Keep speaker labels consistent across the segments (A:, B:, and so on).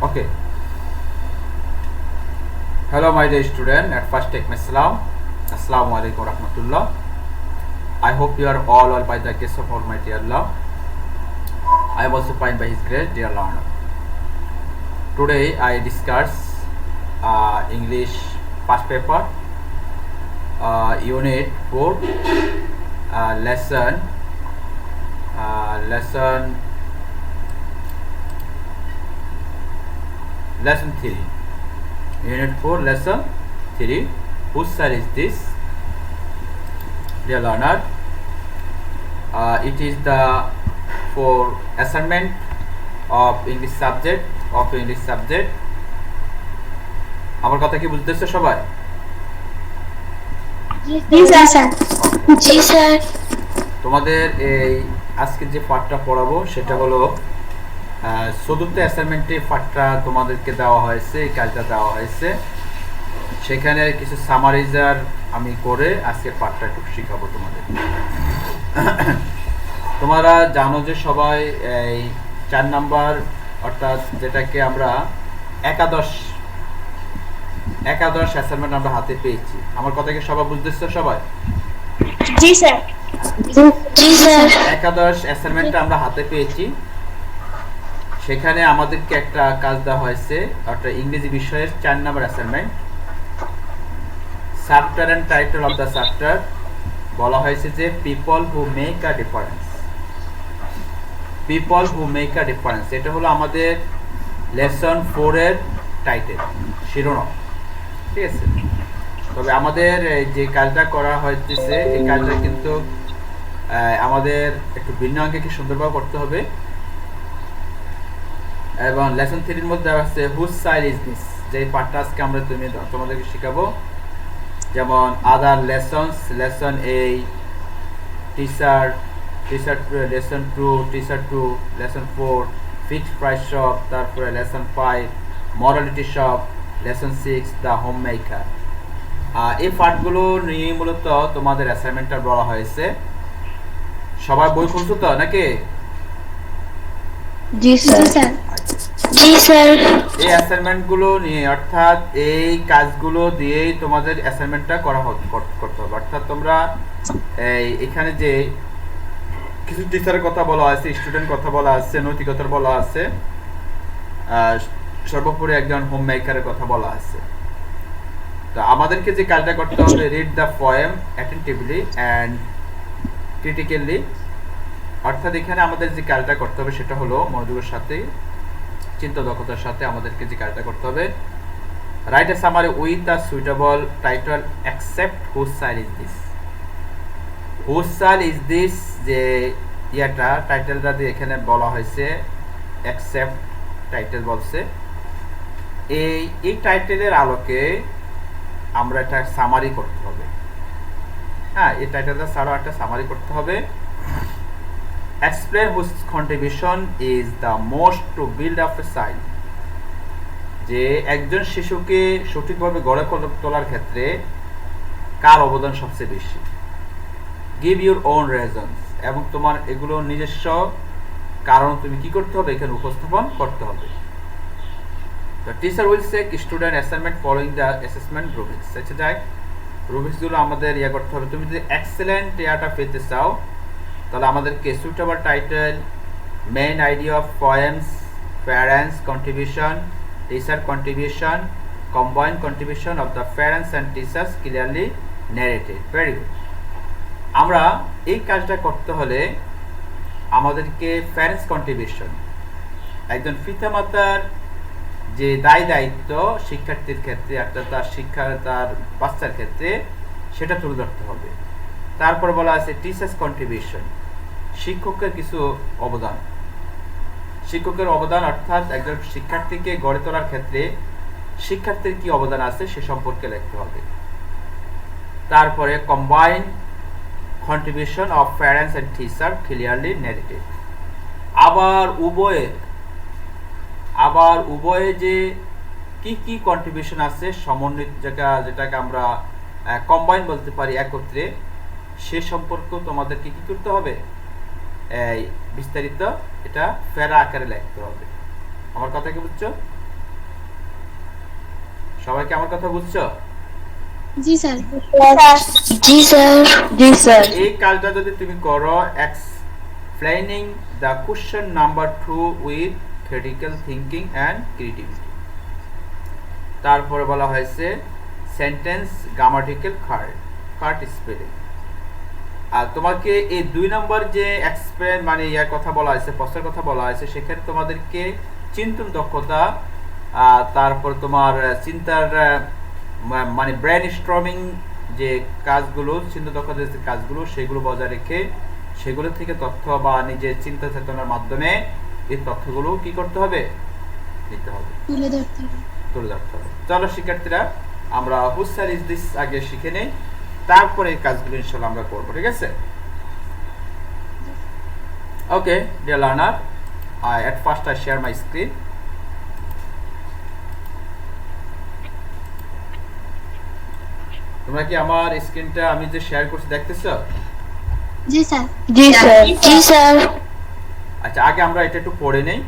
A: Okay. Hello, my dear student. At first, take my salam. Assalamu alaikum rahmatullah. I hope you are all well by the grace of Almighty Allah. I am also fine by His grace, dear learner. Today, I discuss English first paper, Unit 4, lesson lesson 3. Unit 4, lesson 3. Whose side is this? Dear learner, it is the for assignment of English subject. আমার কথা কি বুঝতেছো সবাই?
B: জি sir. জি sir.
A: তোমাদের এই আজকে যে পাঠটা পড়াবো সেটা হলো চতুর্থ অ্যাসাইনমেন্টে পাঠটা তোমাদেরকে দেওয়া হয়েছে, এই কাজটা দেওয়া হয়েছে। সেখানে কিছু সামারাইজার আমি করে আজকের পাঠটা একটু শিখাবো তোমাদের। তোমরা জানো যে সবাই এই 4 নাম্বার অর্থাৎ যেটাকে আমরা একাদশ অ্যাসাইনমেন্ট আমরা হাতে পেয়েছি। আমার কথা কি সবাই বুঝতেছো সবাই?
B: জি স্যার। জি স্যার।
A: একাদশ অ্যাসাইনমেন্টটা আমরা হাতে পেয়েছি। সেখানে আমাদেরকে একটা কাজ দেওয়া হয়েছে, অর্থাৎ ইংরেজি বিষয়ের 4 number assignment. Chapter and title of the chapter বলা হয়েছে যে people who make a difference. এটা হলো আমাদের লেসন 4 এর টাইটেল, শিরোনাম। ঠিক আছে, তবে আমাদের যে কাজটা করা হয়েছে এই কাজটা কিন্তু আমাদের একটু ভিন্ন অঙ্কে কি সুন্দরভাবে করতে হবে। এবং লেসন 3 এর মধ্যে আছে হুজ সাইড ইজ দিস, যে পার্টটা আজকে আমরা তোমাদেরকে শেখাবো। যেমন other lessons, lesson 8, teacher lesson 2, teacher 2, lesson 4, fixed price shop, তারপরে lesson 5, morality shop, lesson 6, the home maker. এই পার্টগুলো নিয়ে মূলত তোমাদের অ্যাসাইনমেন্টটা বলা হয়েছে। সবাই বই খুলছো তো নাকি?
B: জি স্যার। জি স্যার।
A: এই অ্যাসাইনমেন্টগুলো নিয়ে অর্থাৎ এই কাজগুলো দিয়েই তোমাদের অ্যাসাইনমেন্টটা করতে হবে। অর্থাৎ তোমরা এখানে যে কিছু টিচারের কথা বলা আছে, স্টুডেন্ট কথা বলা আছে, নৈতিকতার বলা আছে, সর্বোপরি একজন হোম মেকারের কথা বলা আছে। তো আমাদেরকে যে কাজটা করতে হবে, read the poem attentively and critically. অর্থাৎ এখানে আমাদের যে কাজটা করতে হবে সেটা হলো মনোযোগের সাথে, চিন্তা দক্ষতার সাথে আমাদেরকে যে কাজটা করতে হবে, write a summary with a suitable title accept whose side is this. Whose side is this যে টাইটেলটা দিয়ে এখানে বলা হয়েছে, অ্যাকসেপ্ট টাইটেল বলছে। এই টাইটেলের আলোকে আমরা একটা সামারি করতে হবে। হ্যাঁ, এই টাইটেলটা ছাড়াও একটা সামারি করতে হবে। Explain whose contribution is the most to build up a child. যে একজন শিশুকে সঠিকভাবে গড়ে তোলার ক্ষেত্রে কার অবদান সবচেয়ে বেশি। Give your own reasons, এবং তোমার এগুলো নিজস্ব কারণ তুমি কি করতে হবে, এখানে উপস্থাপন করতে হবে। The teacher will check student assignment following the assessment rubrics. আচ্ছা যাই, রুব্রিক্সগুলো আমাদের করতে হবে। তুমি যদি এক্সেলেন্ট পেতে চাও তাহলে আমাদেরকে suitable title, main idea of poems, parents contribution, teacher contribution, combined contribution of the parents and teachers clearly narrated. Very good. আমরা এই কাজটা করতে হলে আমাদেরকে প্যারেন্টস কন্ট্রিবিউশন, একজন পিতামাতার যে দায়িত্ব শিক্ষার্থীর ক্ষেত্রে, অর্থাৎ তার বাচ্চার ক্ষেত্রে, সেটা তুলে ধরতে হবে। তারপর বলা আছে টিচার্স কন্ট্রিবিউশন, শিক্ষকের কিছু অবদান। অর্থাৎ একজন শিক্ষার্থীকে গড়ে তোলার ক্ষেত্রে শিক্ষার্থীর কি অবদান আছে সে সম্পর্কে লিখতে হবে। তারপরে combine contribution of parents and teacher clearly narrated. আবার উভয়ে যে কি কন্ট্রিবিউশন আছে সমন্বিত, যেটাকে আমরা কম্বাইন বলতে পারি, একত্রে, সে সম্পর্ক তোমাদেরকে কি করতে হবে, বিস্তারিত এটা ফেরা আকারে লিখতে হবে। আমার কথা কি বুঝছো? সবাই কি আমার কথা বুঝছো?
B: জি স্যার। জি স্যার। জি স্যার।
A: এই কাজটা যদি তুমি করো, explaining the question number 2 with critical thinking and creativity, তারপরে বলা হয়েছে সেন্টেন্স গ্রামাটিক্যাল কার্ট স্পেলিং। আর তোমাকে এই 2 নম্বর যে এক্সপ্লেন মানে ইয়ার কথা বলা হয়েছে, প্রশ্নের কথা বলা হয়েছে, সেখানে তোমাদেরকে চিন্তন দক্ষতা, তারপর তোমার চিন্তার মানে ব্রেন স্ট্রমিং যে কাজগুলো, চিন্তা দক্ষতার যে কাজগুলো, সেগুলো বজায় রেখে সেগুলো থেকে তথ্য বা নিজের চিন্তা চেতনার মাধ্যমে এই তথ্যগুলো কি করতে হবে, নিতে হবে, তুলে ধরতে হবে। চলো শিক্ষার্থীরা, আমরা হুজ স্যার ইজ দিস আগে শিখে নেই, তারপরে এই কাজগুলো ইনশাআল্লাহ আমরা করব, ঠিক আছে? Okay dear learner, at first I share my screen. তোমরা কি আমার স্ক্রিনটা আমি যে শেয়ার করছি দেখতেছো?
B: জি স্যার। জি স্যার। জি স্যার।
A: আচ্ছা, আগে আমরা এটা একটু পড়ে নেই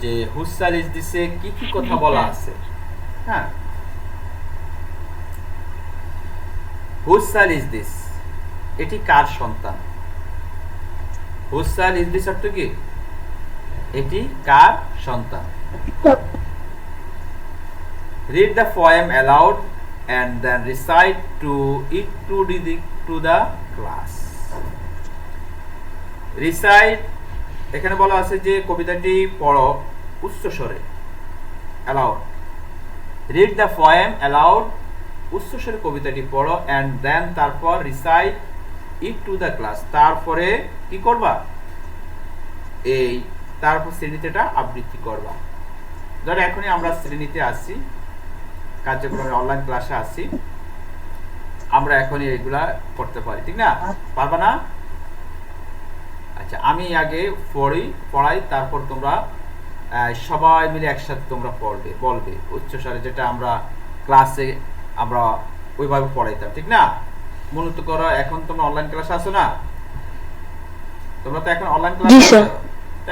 A: যে হুজ স্যার ইজ দিসে কি কি কথা বলা আছে। হ্যাঁ, হুজ স্যার ইজ দিস, এটি কার সন্তান? হুজ স্যার ইজ দিস অর্থ কি? এটি কার সন্তান? Read the poem aloud and then recite it to the class. Recite, এখানে বলা আছে যে কবিতাটি পড়ো উচ্চ স্বরে, aloud. Read the poem aloud, উচ্চ স্বরে কবিতাটি পড়ো, and then তারপর recite it to the class, তারপরে কি করবা? এই তারপর শ্রেণীতে এটা আবৃত্তি করবা। ধরো এখনই আমরা শ্রেণীতে আসছি, কার্যক্রমে অনলাইন ক্লাসে আসছি, আমরা এখনই এগুলা করতে পারি, ঠিক না? পারবা না? আচ্ছা, আমি আগে পড়াই, তারপর তোমরা সবাই মিলে একসাথে তোমরা বলবে উচ্চস্বরে, যেটা আমরা ক্লাসে আমরা ওইভাবে পড়াইতাম, ঠিক না? মূলত করো, এখন তোমরা অনলাইন ক্লাসে আসো না? তোমরা তো এখন অনলাইন ক্লাসে আসো,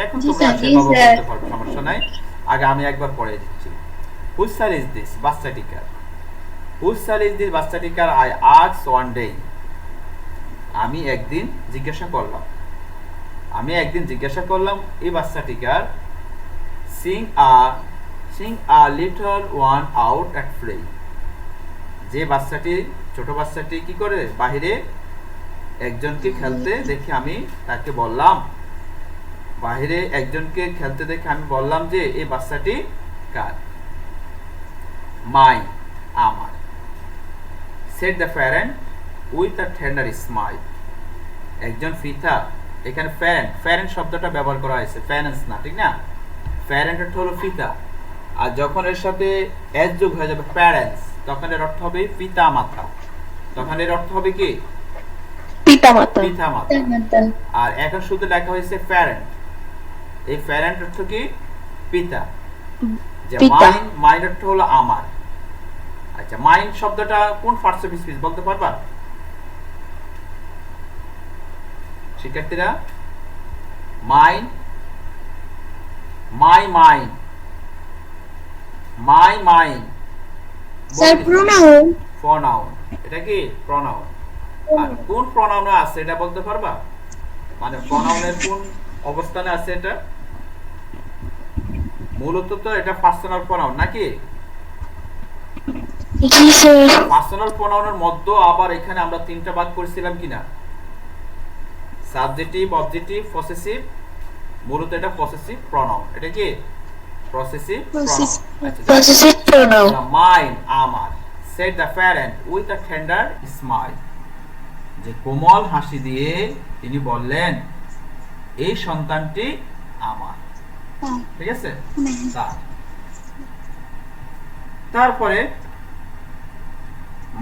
A: এখন তোমরা সেভাবে বলতে পারবে, সমস্যা নাই। আগে আমি একবার পড়ে দিচ্ছি। Whose sir is this? বাচ্চাটি কার? Whose sir is this? বাচ্চাটি কার? I asked one day. আমি একদিন জিজ্ঞাসা করলাম এই বাচ্চাটি কার? Seeing a little one out at play. যে বাচ্চাটি, ছোট বাচ্চাটি কি করে? বাহিরে একজনকে খেলতে দেখে আমি তাকে বললাম, বাহিরে একজনকে খেলতে দেখে আমি বললাম যে এই বাচ্চাটি কার? Mine, আমার। Said the parent with a tender smile. একজন পিতা, এখানে প্যারেন্ট শব্দটা ব্যবহার করা হয়েছে, প্যারেন্টস না, ঠিক না? প্যারেন্ট অর্থ হলো পিতা, আর যখন এর সাথে এস যোগ হয়ে যাবে প্যারেন্টস, তখন এর অর্থ হবে পিতা মাতা, তখন এর অর্থ হবে কি? পিতা মাতা। আর এখন শুধু লেখা হয়েছে প্যারেন্ট, এই প্যারেন্ট অর্থ কি? পিতা। যে মাইন অর্থ হলো আমার। আচ্ছা, মাইন্ড শব্দটা কোন পার্টস অফ স্পিচ বলতে পারবা শিক্ষার্থীরা? Mind, my mind
B: sir pronoun.
A: এটা কি প্রোনাউন? আর কোন প্রোনাউনে আছে এটা বলতে পারবা? মানে প্রোনাউনের কোন অবস্থানে আছে এটা? মূলত তো এটা পার্সোনাল প্রোনাউন নাকি?
B: জি স্যার।
A: পার্সোনাল প্রোনাউনের মধ্যে আবার এখানে আমরা তিনটা ভাগ করেছিলাম কিনা? Subjective, objective, possessive. মূলত এটা পসেসিভ প্রোনাউন। এটা কি পসেসিভ প্রোনাউন? মাইন, আমার। said the parent with a tender smile. যে কোমল হাসি দিয়ে তিনি বললেন এই সন্তানটি আমার, ঠিক আছে? তারপরে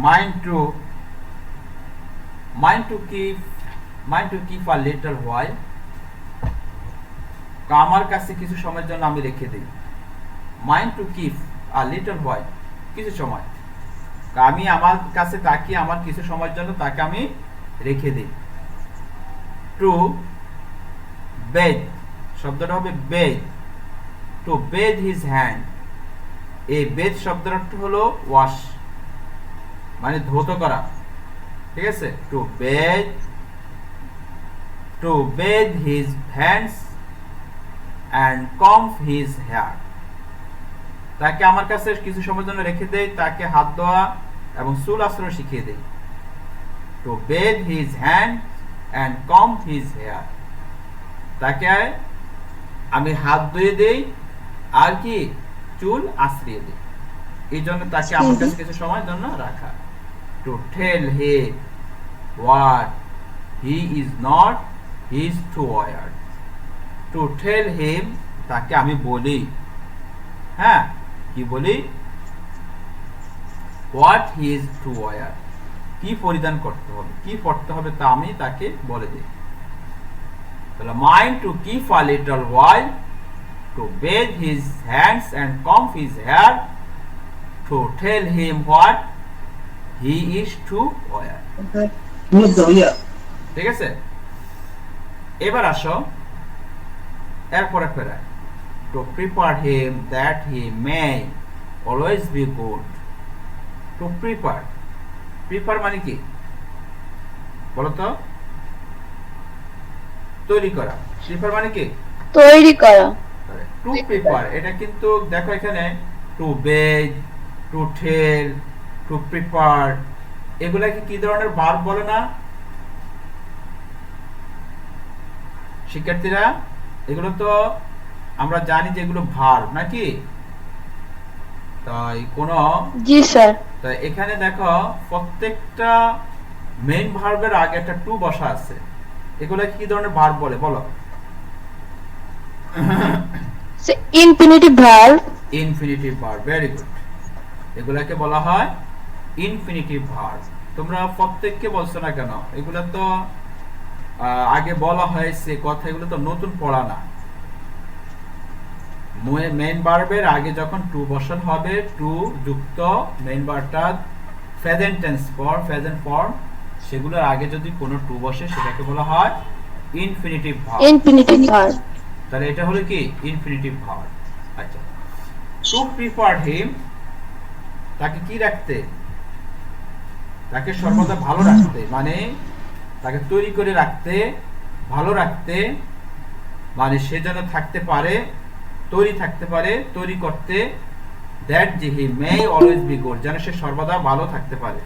A: mind to keep a little while. আমার কাছে কিছু সময়ের জন্য আমি রেখে দিই। mind to keep a little while, কিছু সময়। আমি আমার কাছে তাকে আমার কিছু সময়ের জন্য তাকে আমি রেখে দিই। to bathe, শব্দটা হবে bathe. To bathe his hand, এই বেথ শব্দের অর্থ হলো ওয়াশ, মানে ধৌত করা। ঠিক আছে, to bathe his hands and comb his hair, তাকে আমার কাছে কিছু সময়ের জন্য রেখে দেই, তাকে হাত ধোয়া এবং চুল আঁচড়ানো শিখিয়ে দেই। To bathe his hand and comb his hair, তাকে আমি হাত ধুয়ে দেই আর কি চুল আঁচড়িয়ে দেই, এই জন্য তাকে আমার কাছে কিছু সময়ের জন্য রাখা। To tell him what he is not his to wear, to tell him, তাকে আমি বলি, হ্যাঁ কি বলি, what he is to wear, কি পরিধান করতে হবে, কি পড়তে হবে তা আমি তাকে বলে দিই। তাহলে mind to keep a little while, to bathe his hands and comb his hair, to tell him what he is to wear. ঠিক আছে, এবার আসো এরপরে ফেরা। To prepare him that he may always be good, to prepare, prepare মানে কি বলতো, তৈরি করা। প্রিপেয়ার মানে কি
B: তৈরি করা।
A: টু প্রিপেয়ার, এটা কিন্তু দেখো এখানে to bathe, to tell, to prepare, এগুলা কি ধরনের ভার্ব বলে না শিক্ষার্থীরা? এগুলো তো আমরা জানি যে এগুলো ভার্ব নাকি, তাই কোন,
B: জি স্যার।
A: তাই এখানে দেখো প্রত্যেকটা মেইন ভার্বের আগে একটা টু বসা আছে। এগুলা কি ধরনের ভার্ব বলে বলো?
B: Infinitive verb.
A: Infinitive verb, very good. এগুলাকে বলা হয় ইনফিনিটিভ ভার্ব। তোমরা প্রত্যেককে বলছো না কেন, এগুলা তো আগে বলা হয়েছে কথা, এগুলো তো নতুন পড়া না। মেইন ভার্বের আগে যখন টু বসান হবে, টু যুক্ত মেইন ভার্বটা present tense form, present form, সেগুলোর আগে যদি কোনো টু বসে সেটাকে বলা হয় ইনফিনিটিভ ভার্ব।
B: Infinitive verb.
A: তাহলে এটা হলো কি ইনফিনিটিভ ভার্ব। আচ্ছা, টু প্রিপেয়ার হিম, তাকে কি রাখতে, তাকে সর্বদা ভালো রাখতে, মানে তাকে তৈরি করে রাখতে, ভালো রাখতে, মানে সে যেন থাকতে পারে, তৈরি থাকতে পারে, তৈরি করতে, that he may always be good, যেন সে সর্বদা ভালো থাকতে পারে,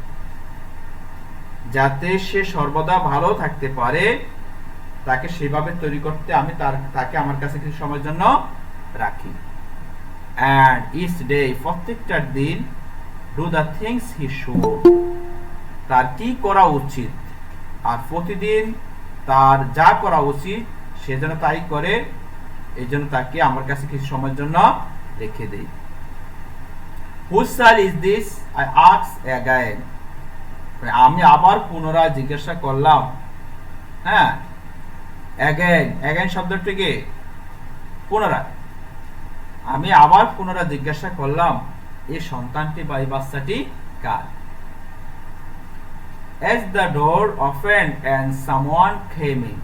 A: যাতে সে সর্বদা ভালো থাকতে পারে, তাকে সেভাবে তৈরি করতে আমি তাকে আমার কাছে কিছু সময়ের জন্য রাখি। অ্যান্ড ইচ ডে, প্রত্যেকটা দিন, do the things he should, তার কি করা উচিত, আর প্রতিদিন তার যা করা উচিত সে যেন তাই করে, এই জন্য তাকে আমার কাছে কিছু সময়ের জন্য রেখে দেই। Whose child is this? I asked again. আমি আবার পুনরায় জিজ্ঞাসা করলাম। হ্যাঁ, again, again শব্দটি কি পুনরায়। আমি আবার পুনরায় জিজ্ঞাসা করলাম এই সন্তানটি বা এই বাচ্চাটি কার। As the door opened and someone came in.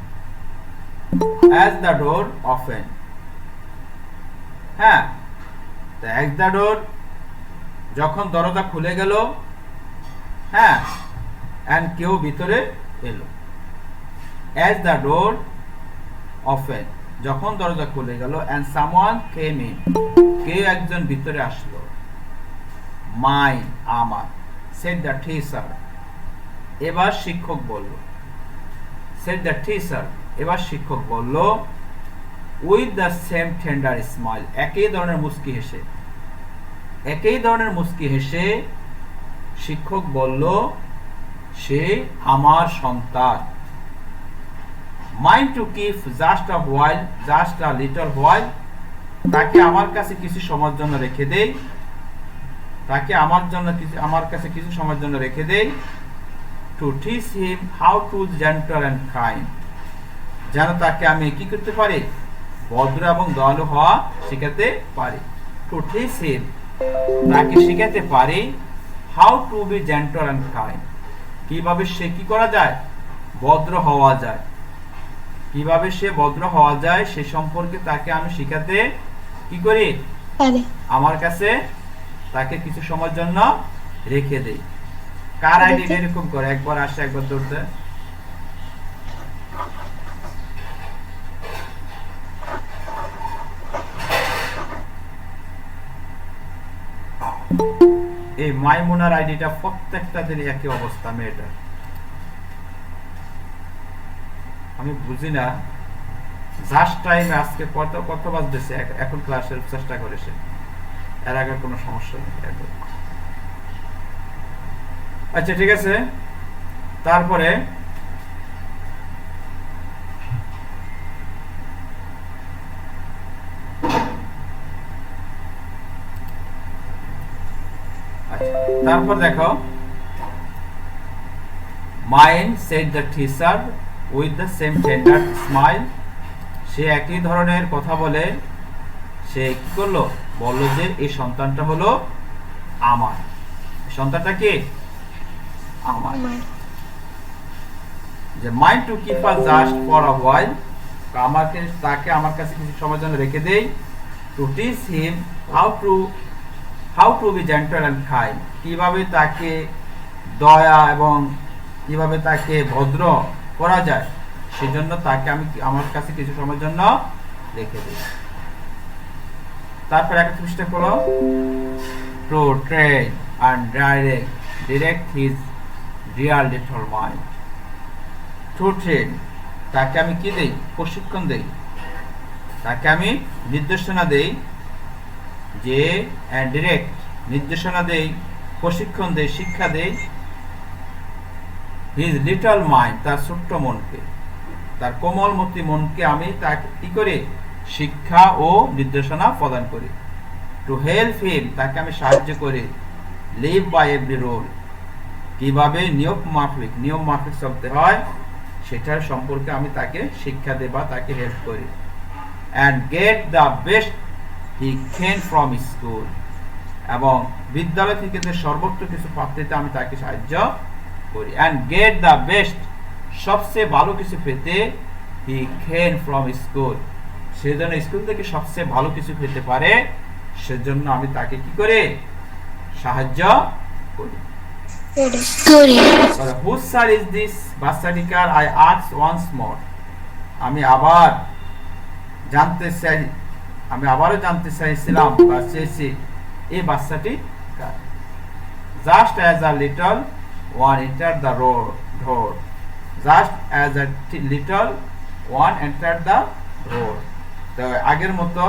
A: As the door opened. হ্যাঁ, as the door, যখন দরজা খুলে গেল, হ্যাঁ, and কেউ ভিতরে এলো। As the door opened, যখন দরজা খুলে গেল, and someone came in, কেউ একজন ভিতরে আসলো। Mine, আমার, said the teacher, এবার শিক্ষক বলল। said the teacher, এবার শিক্ষক বলল, with the same tender smile, একই ধরনের মুস্কি হেসে, একই ধরনের মুস্কি হেসে শিক্ষক বলল, সে আমার সন্তান। Mine to keep just a while, just a little while, তাকে আমার কাছে কিছু সময়ের জন্য রেখে দেই, তাকে আমার কাছে কিছু সময়ের জন্য রেখে দেই। To teach him how to gentle and kind, যেন তাকে আমি কি করতে পারি, ভদ্র এবং দয়ালু হওয়া শেখাতে পারি। To teach him, তাকে শেখাতে পারি, how to be gentle and kind, কিভাবে সে কি করা যায়, ভদ্র হওয়া যায়। কিভাবে সে ভদ্র হওয়া যায় সে সম্পর্কে তাকে আমি শিখাতে কি করি,
B: পারে।
A: আমার কাছে তাকে কিছু সময়ের জন্য রেখে দেই। কার আইডি এরকম করে, একবার আসে একবার দৌড় দেয়। এই মাইমুনার আইডিটা প্রত্যেকটা দিনই একই অবস্থা মেয়েটার। আমি বুঝি না, জাস্ট টাইমে আজকে কত বাজতেছে, এখন ক্লাসের চেষ্টা করেছে, এর আগে কোনো সমস্যা নেই। আচ্ছা ঠিক আছে, তারপরে তারপর দেখো, mind said the teacher with the same tender smile. সে একই ধরনের কথা বলে, সে কি করলো, বললো যে এই সন্তানটা হলো আমার। সন্তানটা কি আমার। যে mind to keep us just for a while, তাকে আমার কাছে কিছু সময়ের জন্য রেখে দেই। To teach him how to be gentle and kind, কিভাবে তাকে দয়া এবং কিভাবে তাকে ভদ্র করা যায়, সেজন্য তাকে আমি আমার কাছে কিছু সময়ের জন্য রেখে দিই। তারপর একটা পৃষ্ঠা হলো to train and direct his Real little mind. To train, তাকে আমি কি দেই, প্রশিক্ষণ দেই, তাকে আমি নির্দেশনা দেই, যে ডিরেক্ট নির্দেশনা দেই, প্রশিক্ষণ দেই, শিক্ষা দেই হিজ লিটল মাইন্ড, তার ছোট্ট মনকে, তার কোমলমতি মনকে আমি তাকে কি করি, শিক্ষা ও নির্দেশনা প্রদান করি। টু হেল্প হিম, তাকে আমি সাহায্য করি, লিভ বাই এভরি রুল, কিভাবে নিয়ম মাফিক চলতে হয় সেটার সম্পর্কে আমি তাকে শিক্ষা দেই বা তাকে হেল্প করি। And get the best he can from school, এবং বিদ্যালয় থেকে যে সর্বোচ্চ কিছু প্রাপ্তিতে আমি তাকে সাহায্য করি। অ্যান্ড গেট দ্য বেস্ট, সবচেয়ে ভালো কিছু পেতে হি ক্যান ফ্রম স্কুল, সেজন্য স্কুল থেকে সবচেয়ে ভালো কিছু পেতে পারে, সেজন্য আমি তাকে কি করে, সাহায্য করি। Whose sir is this বাচ্চাটিকার? I ask once more, আমি আবারও জানতে চাইছিলাম বা চেয়েছি এই বাচ্চাটি কার। Just as a little one entered the door, just as a little one entered the door, তো আগের মতো